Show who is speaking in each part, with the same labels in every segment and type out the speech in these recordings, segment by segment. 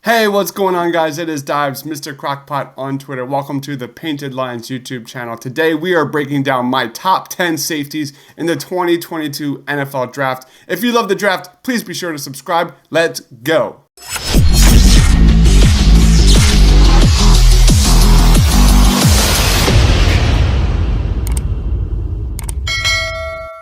Speaker 1: Hey, what's going on, guys? It is Dives, Mr. Crockpot on Twitter. Welcome to the Painted Lines YouTube channel. Today, we are breaking down my top 10 safeties in the 2022 NFL Draft. If you love the draft, please be sure to subscribe. Let's go.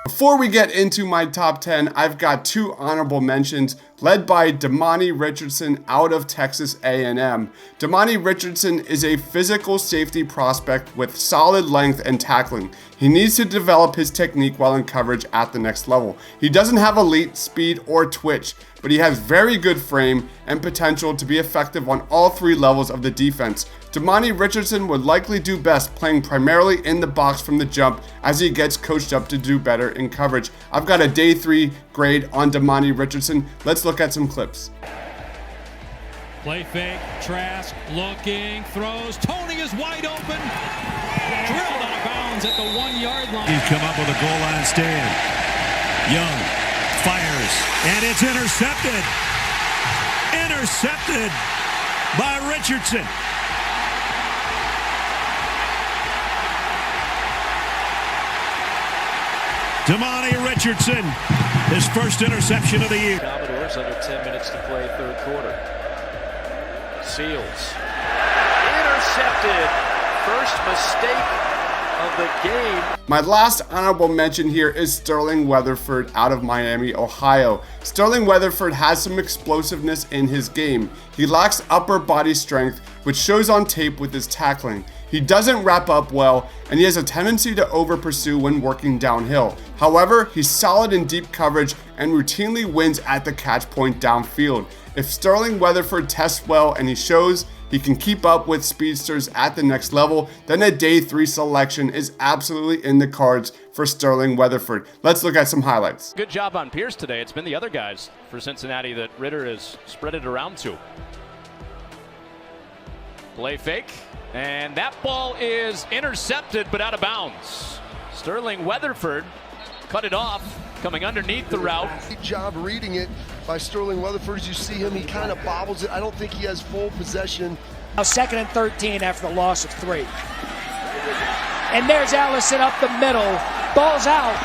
Speaker 1: Before we get into my top 10, I've got two honorable mentions led by Damani Richardson out of Texas A&M. Damani Richardson is a physical safety prospect with solid length and tackling. He needs to develop his technique while in coverage at the next level. He doesn't have elite speed or twitch, but he has very good frame and potential to be effective on all three levels of the defense. Damani Richardson would likely do best playing primarily in the box from the jump as he gets coached up to do better in coverage. I've got a day 3 grade on Damani Richardson. Let's look at some clips.
Speaker 2: Play fake, Trask looking, throws, Tony is wide open, drilled out of bounds at the 1-yard line.
Speaker 3: He's come up with a goal line stand. Young fires, and it's intercepted. Intercepted by Richardson. Damani Richardson, his first interception of the year.
Speaker 4: Commodores under 10 minutes to play third quarter. Seals. Intercepted. First mistake of the game.
Speaker 1: My last honorable mention here is Sterling Weatherford out of Miami, Ohio. Sterling Weatherford has some explosiveness in his game. He lacks upper body strength, which shows on tape with his tackling. He doesn't wrap up well, and he has a tendency to over-pursue when working downhill. However, he's solid in deep coverage and routinely wins at the catch point downfield. If Sterling Weatherford tests well and he shows he can keep up with speedsters at the next level, then a day 3 selection is absolutely in the cards for Sterling Weatherford. Let's look at some highlights.
Speaker 4: Good job on Pierce today. It's been the other guys for Cincinnati that Ritter has spread it around to. Play fake. And that ball is intercepted, but out of bounds. Sterling Weatherford cut it off, coming underneath the route.
Speaker 5: Good job reading it by Sterling Weatherford. As you see him, he kind of bobbles it. I don't think he has full possession.
Speaker 6: Now 2nd and 13 after the loss of 3. And there's Allison up the middle. Ball's out.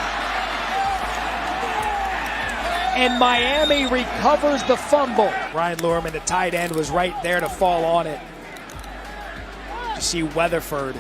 Speaker 6: And Miami recovers the fumble. Ryan Lurman, the tight end, was right there to fall on it. You see Weatherford.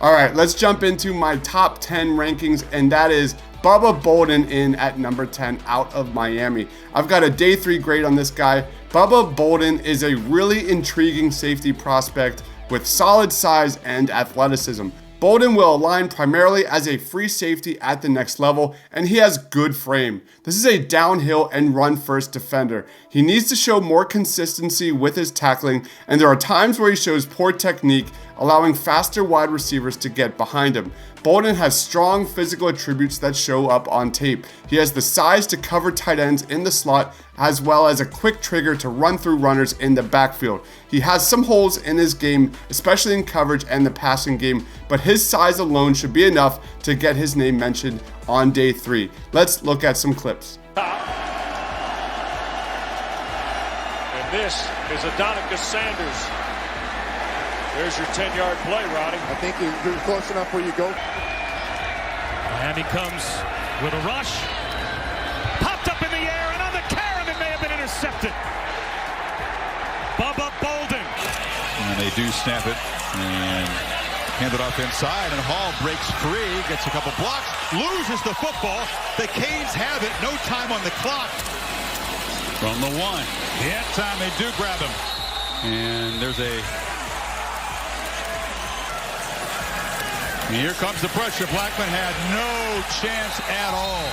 Speaker 1: All right, let's jump into my top 10 rankings, and that is Bubba Bolden in at number 10 out of Miami. I've got a day 3 grade on this guy. Bubba Bolden is a really intriguing safety prospect with solid size and athleticism. Bolden will align primarily as a free safety at the next level, and he has good frame. This is a downhill and run-first defender. He needs to show more consistency with his tackling, and there are times where he shows poor technique, allowing faster wide receivers to get behind him. Bolden has strong physical attributes that show up on tape. He has the size to cover tight ends in the slot, as well as a quick trigger to run through runners in the backfield. He has some holes in his game, especially in coverage and the passing game, but his size alone should be enough to get his name mentioned on day 3. Let's look at some clips.
Speaker 7: And this is Adonicus Sanders. There's your 10-yard play, Roddy.
Speaker 5: I think you're close enough where you go.
Speaker 2: Miami comes with a rush. Popped up in the air, and on the carom it may have been intercepted. Bubba Bolden.
Speaker 3: And they do snap it and hand it off inside, and Hall breaks free, gets a couple blocks, loses the football. The Canes have it, no time on the clock. From the 1. Yeah, time they do grab him. And there's a... And here comes the pressure. Blackman had no chance at all.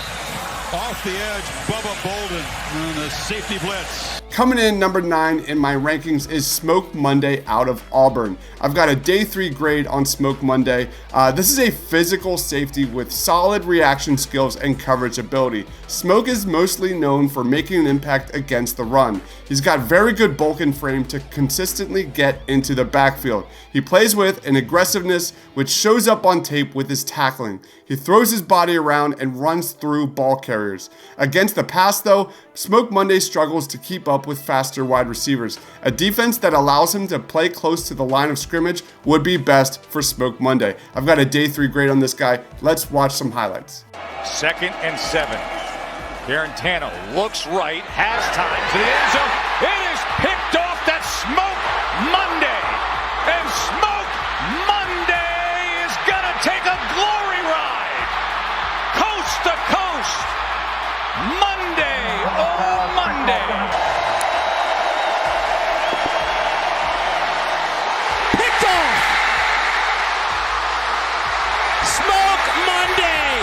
Speaker 3: Off the edge, Bubba Bolden on the safety blitz.
Speaker 1: Coming in number 9 in my rankings is Smoke Monday out of Auburn. I've got a day 3 grade on Smoke Monday. This is a physical safety with solid reaction skills and coverage ability. Smoke is mostly known for making an impact against the run. He's got very good bulk and frame to consistently get into the backfield. He plays with an aggressiveness which shows up on tape with his tackling. He throws his body around and runs through ball carriers. Against the pass though, Smoke Monday struggles to keep up help with faster wide receivers. A defense that allows him to play close to the line of scrimmage would be best for Smoke Monday. I've got a day 3 grade on this guy. Let's watch some highlights.
Speaker 7: 2nd and 7. Garantano looks right, has time to the end zone. It is picked off. That's Smoke Monday. And Smoke Monday is going to take a glory ride. Coast to coast. Monday, oh Monday.
Speaker 6: Picked off. Smoke Monday.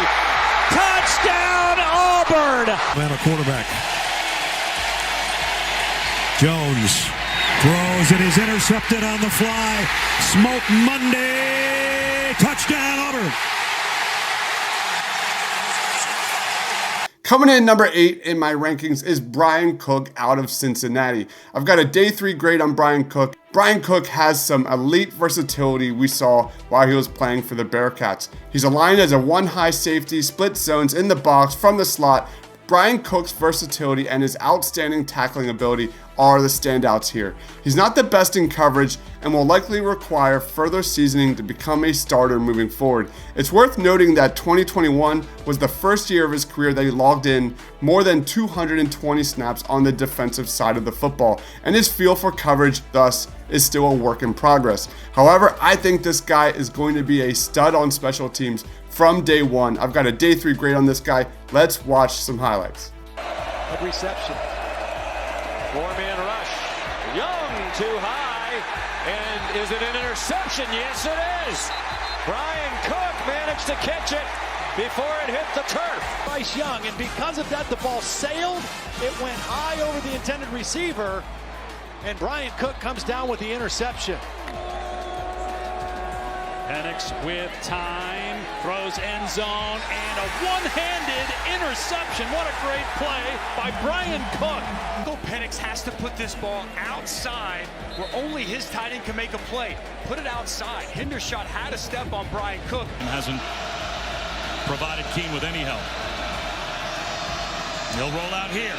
Speaker 6: Touchdown Auburn.
Speaker 2: Atlanta quarterback. Jones throws and is intercepted on the fly. Smoke Monday. Touchdown Auburn.
Speaker 1: Coming in number 8 in my rankings is Brian Cook out of Cincinnati. I've got a day 3 grade on Brian Cook. Brian Cook has some elite versatility we saw while he was playing for the Bearcats. He's aligned as a 1-high safety, split zones in the box from the slot. Brian Cook's versatility and his outstanding tackling ability are the standouts here. He's not the best in coverage and will likely require further seasoning to become a starter moving forward. It's worth noting that 2021 was the first year of his career that he logged in more than 220 snaps on the defensive side of the football, and his feel for coverage thus is still a work in progress. However, I think this guy is going to be a stud on special teams from day 1. I've got a day 3 grade on this guy. Let's watch some highlights.
Speaker 7: Good reception. 4-man rush. Young too high. And is it an interception? Yes, it is. Brian Cook managed to catch it before it hit the turf.
Speaker 8: Bryce Young, and because of that, the ball sailed. It went high over the intended receiver, and Brian Cook comes down with the interception.
Speaker 2: Penix with time, throws end zone, and a one-handed interception. What a great play by Brian Cook.
Speaker 8: Penix has to put this ball outside where only his tight end can make a play. Put it outside. Hendershot had a step on Brian Cook.
Speaker 2: Hasn't provided Keene with any help. He'll roll out here.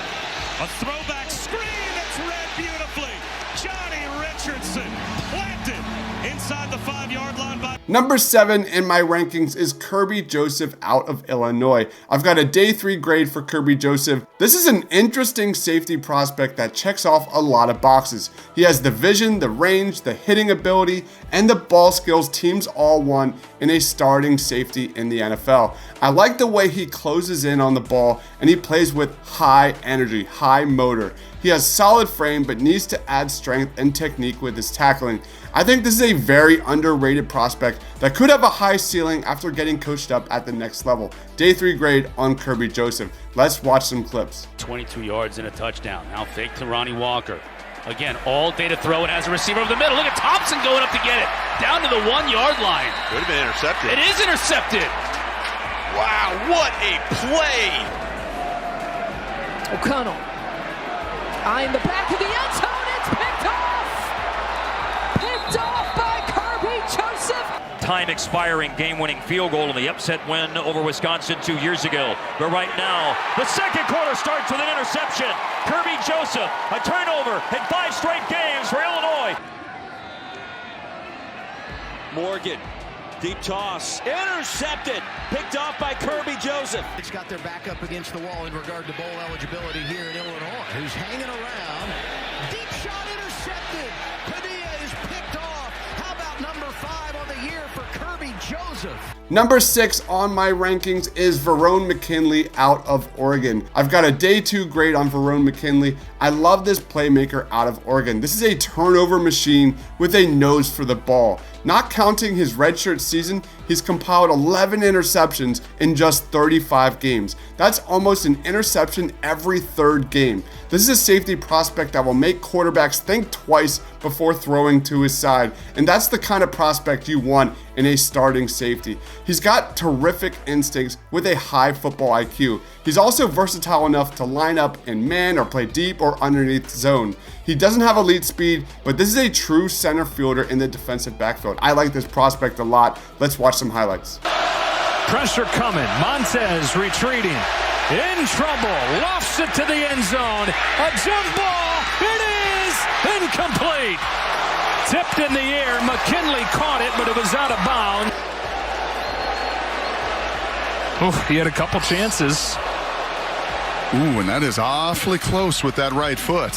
Speaker 2: A throwback screen that's read beautifully. Johnny Richardson planted inside the 5-yard line by...
Speaker 1: Number 7 in my rankings is Kirby Joseph out of Illinois. I've got a day 3 grade for Kirby Joseph. This is an interesting safety prospect that checks off a lot of boxes. He has the vision, the range, the hitting ability, and the ball skills teams all want in a starting safety in the NFL. I like the way he closes in on the ball and he plays with high energy, high motor. He has solid frame but needs to add strength and technique with his tackling. I think this is a very underrated prospect that could have a high ceiling after getting coached up at the next level. Day 3 grade on Kirby Joseph. Let's watch some clips.
Speaker 4: 22 yards and a touchdown. Now fake to Ronnie Walker. Again, all day to throw it as a receiver over the middle. Look at Thompson going up to get it. Down to the 1-yard line.
Speaker 3: Could have been intercepted.
Speaker 4: It is intercepted.
Speaker 3: Wow, what a play!
Speaker 9: O'Connell. In the back of the end zone. It's picked off. Picked off by Kirby Joseph.
Speaker 10: Time expiring game-winning field goal in the upset win over Wisconsin 2 years ago. But right now, the second quarter starts with an interception. Kirby Joseph, a turnover in 5 straight games for Illinois.
Speaker 11: Morgan, deep toss, intercepted, picked off by Kirby Joseph.
Speaker 8: It's got their back up against the wall in regard to bowl eligibility here in Illinois. Who's hanging around. Deep shot intercepted. Padilla is picked off. How about number 5 on the year for Kirby Joseph?
Speaker 1: Number 6 on my rankings is Verone McKinley out of Oregon. I've got a day 2 grade on Verone McKinley. I love this playmaker out of Oregon. This is a turnover machine with a nose for the ball. Not counting his redshirt season, he's compiled 11 interceptions in just 35 games. That's almost an interception every 3rd game. This is a safety prospect that will make quarterbacks think twice before throwing to his side, and that's the kind of prospect you want in a starting safety. He's got terrific instincts with a high football IQ. He's also versatile enough to line up in man or play deep or underneath zone. He doesn't have elite speed, but this is a true center fielder in the defensive backfield. I like this prospect a lot. Let's watch some highlights.
Speaker 2: Pressure coming. Montez retreating. In trouble. Lofts it to the end zone. A jump ball. Incomplete. Tipped in the air. McKinley caught it, but it was out of bounds. He had a couple chances.
Speaker 12: Ooh, and that is awfully close with that right foot.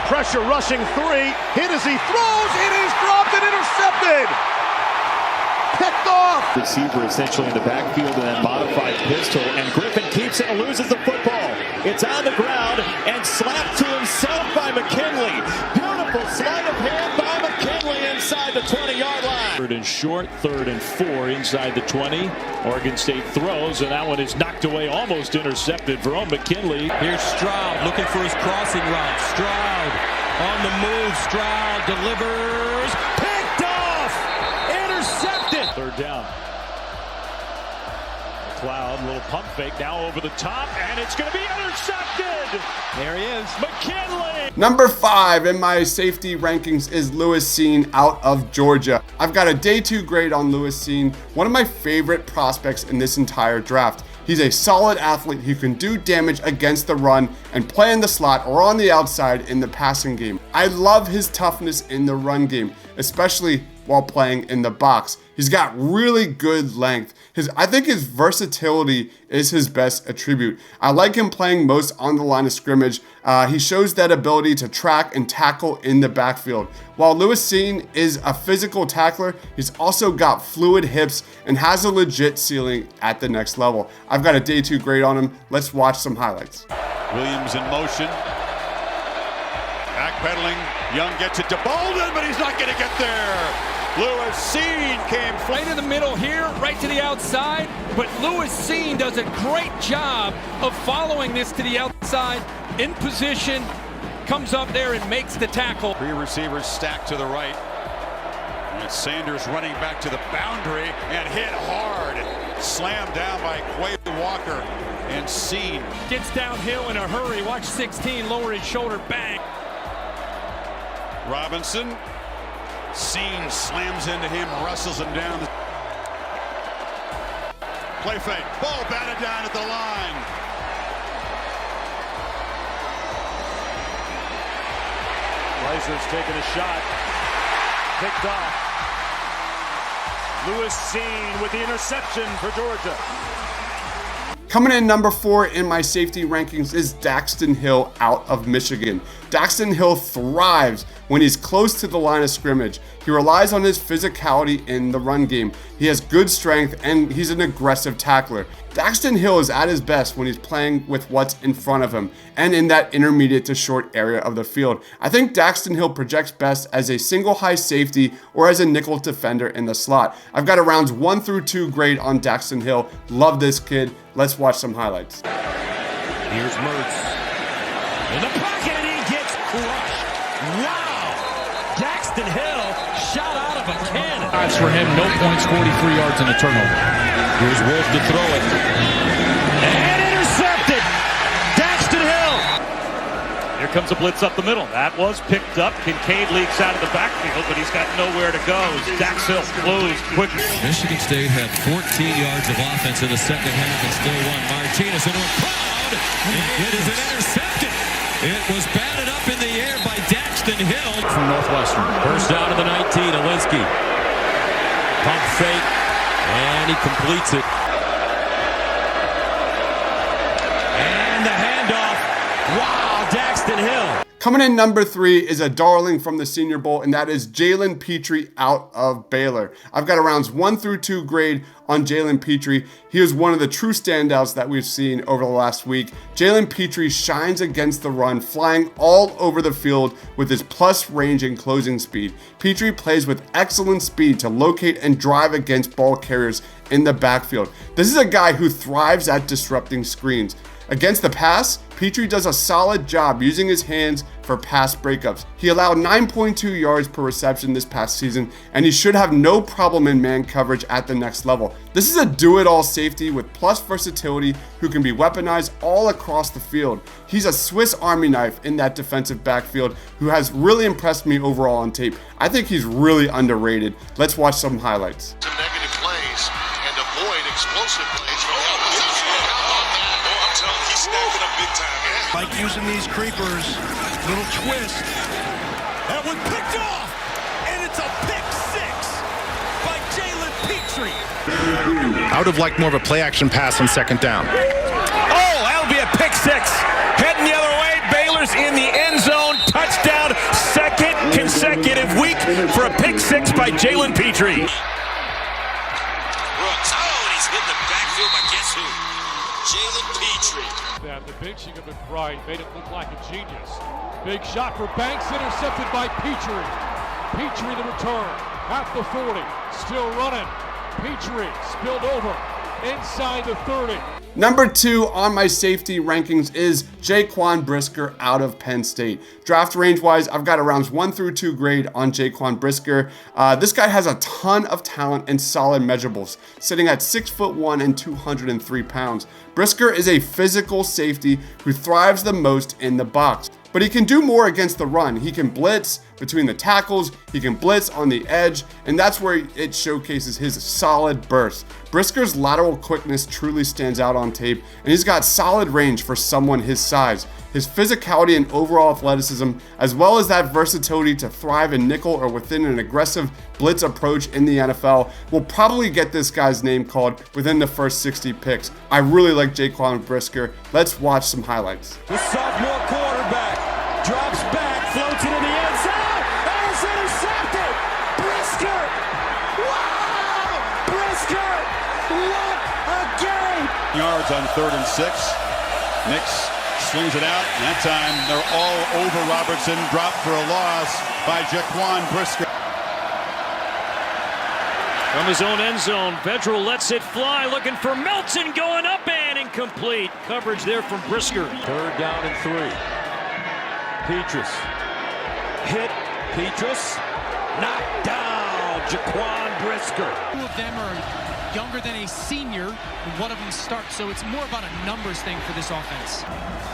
Speaker 7: Pressure rushing three. Hit as he throws. It is dropped and intercepted. Picked off.
Speaker 13: Receiver essentially in the backfield and then modified pistol. And Griffin keeps it and loses the football. It's on the ground and slapped to himself by McKinley. Beautiful sleight of hand by McKinley inside the 20-yard line.
Speaker 2: Third and short, 3rd and 4 inside the 20. Oregon State throws, and that one is knocked away, almost intercepted for McKinley. Here's Stroud looking for his crossing route. Stroud on the move. Stroud delivers. Picked off. Intercepted. 3rd down. McLeod, little pump fake now over the top, and it's going to be intercepted. There he is. McKinley.
Speaker 1: Number 5 in my safety rankings is Lewis Cine out of Georgia. I've got a day 2 grade on Lewis Cine, one of my favorite prospects in this entire draft. He's a solid athlete who can do damage against the run and play in the slot or on the outside in the passing game. I love his toughness in the run game, especially while playing in the box. He's got really good length. I think his versatility is his best attribute. I like him playing most on the line of scrimmage. He shows that ability to track and tackle in the backfield. While Lewis Cine is a physical tackler, he's also got fluid hips and has a legit ceiling at the next level. I've got a day 2 grade on him. Let's watch some highlights.
Speaker 3: Williams in motion. Backpedaling. Young gets it to Bolden, but he's not going to get there. Lewis Cine came
Speaker 2: Right in the middle here, right to the outside, but Lewis Cine does a great job of following this to the outside, in position, comes up there and makes the tackle.
Speaker 3: 3 receivers stacked to the right. And it's Sanders running back to the boundary and hit hard. Slammed down by Quay Walker and Cine.
Speaker 2: Gets downhill in a hurry. Watch 16 lower his shoulder, bang.
Speaker 3: Robinson. Cine slams into him, wrestles him down. Play fake. Ball batted down at the line.
Speaker 7: Reiser's taking a shot. Picked off. Lewis Cine with the interception for Georgia.
Speaker 1: Coming in number 4 in my safety rankings is Daxton Hill out of Michigan. Daxton Hill thrives when he's close to the line of scrimmage. He relies on his physicality in the run game. He has good strength and he's an aggressive tackler. Daxton Hill is at his best when he's playing with what's in front of him and in that intermediate to short area of the field. I think Daxton Hill projects best as a single high safety or as a nickel defender in the slot. I've got a rounds 1 through 2 grade on Daxton Hill. Love this kid. Let's watch some highlights.
Speaker 2: Here's Mertz. In the pocket and he gets crushed. Wow! Daxton Hill shot out of a cannon. That's for him. No points, 43 yards and a turnover. Here's Wolf to throw it. And intercepted! Daxton Hill!
Speaker 10: Here comes a blitz up the middle. That was picked up. Kincaid leaks out of the backfield, but he's got nowhere to go. Dax Hill closed quickly.
Speaker 2: Michigan State had 14 yards of offense in the second half and still won. Martinez into a crowd. It is an intercepted. It was batted up in the air by Daxton Hill from Northwestern. First down to the 19, Alinsky. Pump fake, and he completes it. And the handoff. Wow, Daxton Hill.
Speaker 1: Coming in number 3 is a darling from the Senior Bowl, and that is Jalen Pitre out of Baylor. I've got a rounds 1 through 2 grade on Jalen Pitre. He is one of the true standouts that we've seen over the last week. Jalen Pitre shines against the run, flying all over the field with his plus range and closing speed. Pitre plays with excellent speed to locate and drive against ball carriers in the backfield. This is a guy who thrives at disrupting screens. Against the pass, Pitre does a solid job using his hands for pass breakups. He allowed 9.2 yards per reception this past season, and he should have no problem in man coverage at the next level. This is a do-it-all safety with plus versatility who can be weaponized all across the field. He's a Swiss Army knife in that defensive backfield who has really impressed me overall on tape. I think he's really underrated. Let's watch some highlights.
Speaker 14: Some negative plays and avoid explosive plays from the opposition. He's snapping up big time, man.
Speaker 15: Like using these creepers. Little twist.
Speaker 2: That one picked off, and it's a pick six by Jalen Pitre.
Speaker 16: I would have liked more of a play-action pass on second down.
Speaker 7: Oh, that'll be a pick six. Heading the other way. Baylor's in the end zone. Touchdown. Second consecutive week for a pick six by Jalen Pitre.
Speaker 11: Brooks. Oh, and he's hit the backfield by guess who? Jalen Pitre.
Speaker 17: The big shot of McBride made it look like a genius. Big shot for Banks, intercepted by Pitre. Pitre the return at the 40, still running. Pitre spilled over inside the 30.
Speaker 1: Number 2 on my safety rankings is Jaquan Brisker out of Penn State. Draft range wise, I've got a rounds 1 through 2 grade on Jaquan Brisker. This guy has a ton of talent and solid measurables, sitting at 6'1" and 203 pounds. Brisker is a physical safety who thrives the most in the box. But he can do more against the run. He can blitz between the tackles, he can blitz on the edge, and that's where it showcases his solid burst. Brisker's lateral quickness truly stands out on tape, and he's got solid range for someone his size. His physicality and overall athleticism, as well as that versatility to thrive in nickel or within an aggressive blitz approach in the NFL, will probably get this guy's name called within the first 60 picks. I really like Jaquan Brisker. Let's watch some highlights.
Speaker 2: The sophomore quarterback drops back, floats it in the end zone, and it's intercepted. Brisker! Wow! Brisker! What a game!
Speaker 3: Yards on 3rd and 6. Nix slings it out. And that time they're all over Robertson. Dropped for a loss by Jaquan Brisker.
Speaker 10: From his own end zone, Vedral lets it fly, looking for Melton, going up and incomplete. Coverage there from Brisker.
Speaker 2: 3rd down and 3. Pitre hit. Pitre knocked down. Jaquan Brisker.
Speaker 18: 2 of them are younger than a senior, and 1 of them starts, so it's more about a numbers thing for this offense.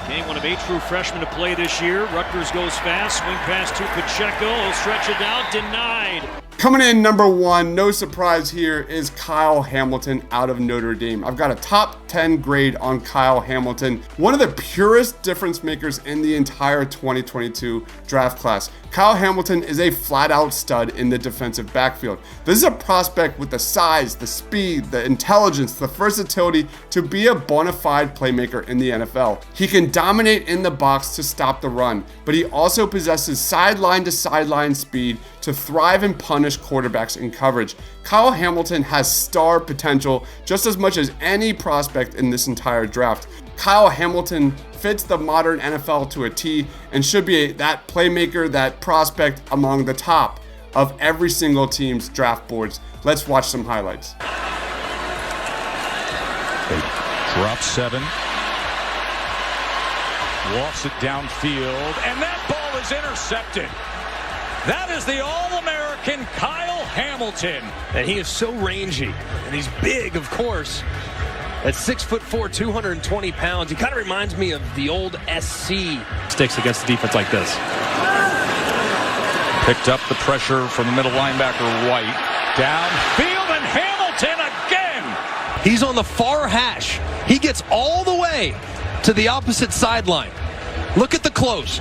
Speaker 10: Game 1 of 8 true freshmen to play this year. Rutgers goes fast, swing pass to Pacheco, he'll stretch it out, denied.
Speaker 1: Coming in number 1, no surprise here, is Kyle Hamilton out of Notre Dame. I've got a top 10 grade on Kyle Hamilton, one of the purest difference makers in the entire 2022 draft class. Kyle Hamilton is a flat-out stud in the defensive backfield. This is a prospect with the size, the speed, the intelligence, the versatility to be a bona fide playmaker in the NFL. He can dominate in the box to stop the run, but he also possesses sideline to sideline speed to thrive and punish quarterbacks in coverage. Kyle Hamilton has star potential just as much as any prospect in this entire draft. Kyle Hamilton fits the modern NFL to a T and should be that playmaker, that prospect among the top of every single team's draft boards. Let's watch some highlights.
Speaker 7: Drop 7. Walks it downfield, and that ball is intercepted. That is the All-American Kyle Hamilton.
Speaker 19: And he is so rangy, and he's big, of course. At 6'4", 220 pounds, he kind of reminds me of the old SC.
Speaker 20: Sticks against the defense like this.
Speaker 7: Picked up the pressure from the middle linebacker, White. Downfield, and Hamilton again.
Speaker 19: He's on the far hash. He gets all the way to the opposite sideline. Look at the close.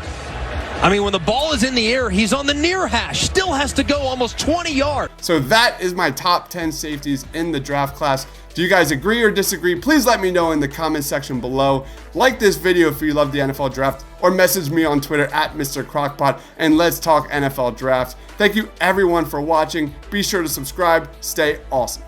Speaker 19: I mean, when the ball is in the air, he's on the near hash. Still has to go almost 20 yards.
Speaker 1: So that is my top 10 safeties in the draft class. Do you guys agree or disagree? Please let me know in the comment section below. Like this video if you love the NFL draft, or message me on Twitter at Mr. Crockpot, and let's talk NFL draft. Thank you everyone for watching. Be sure to subscribe. Stay awesome.